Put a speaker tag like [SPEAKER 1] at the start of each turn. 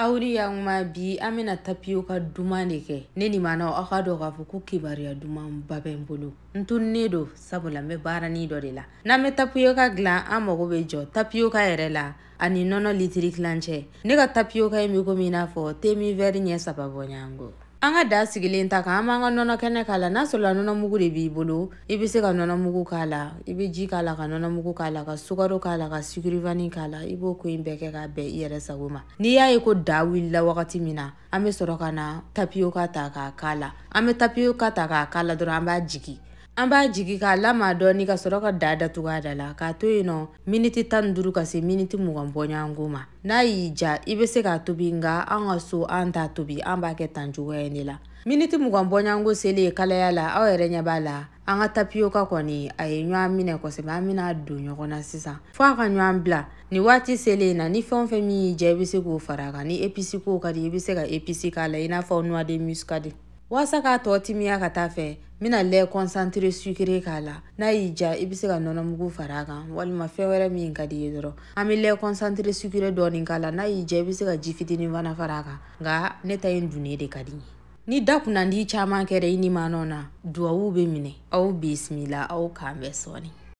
[SPEAKER 1] Auri yang ma bi amena tapioka duman de kɛ ne ni mana aw ka dɔ k'a fɔ ko kibaruya duman ba bɛ n bolo n tunnen do sabula n bɛ baarani dɔ de la n'an bɛ tapioka dilan an mago bɛ jɔ tapioka yɛrɛ la ani nɔnɔ litiri kilancɛ ne ka tapioka in bɛ komi i n'a fɔ temi vɛri ɲɛ 3 bɔ ɲango an ka da sigilen ta kan an b'an ka nɔnɔ kɛnɛ k'a la n'a sɔrɔla nɔnɔ mugu de b'i bolo i bɛ se ka nɔnɔ mugu k'a la i bɛ ji k'a la ka nɔnɔ mugu k'a la ka sukaro k'a la ka sucre k'a la i b'o ko in bɛɛ kɛ k'a bɛn i yɛrɛ sago ma n'i y'a ye ko da wulila wagati min na an bɛ sɔrɔ ka na tapioka ta k'a k'a la an bɛ tapioka ta k'a k'a la dɔrɔn an b'a jigi k'a lama dɔɔni ka sɔrɔ ka da datugu a da la k'a to yen nɔ miniti 15 ka se miniti 20 bɔ ɲango ma n'a y'i ja i bɛ se k'a tobi nka an ka so an t'a tobi an b'a kɛ tan cogoya in de la miniti 20 bɔ ɲango selen kalaya la aw yɛrɛ ɲɛ b'a la an ka tapioka kɔni a ye ɲɔgɔn minɛ kosɛbɛ an bɛna don ɲɔgɔn na sisan fo a ka ɲɔgɔn bila ni waati selen na ni fɛn fɛn min y'i ja i bɛ se k'o fara a kan ni épice ko ka di i bɛ se ka épice k'a la i n'a fɔ noix de muscade wasa k'a tɔ timiya ka taa fɛ n bɛna lait concentré sucré k'a la n'a y'i ja i bɛ se ka nɔnɔ mugu fara a kan walima fɛn wɛrɛ min ka di i ye dɔrɔn an bɛ lait concentré sucré dɔɔni k'a la n'a y'i ja i bɛ se ka ji fitinin fana fara a kan nka ne ta in dunni de ka di n ye ni da kunnandi caman kɛra i ni maanɔ na duwawu bɛ minɛ aw bisimila aw k'an bɛɛ sɔni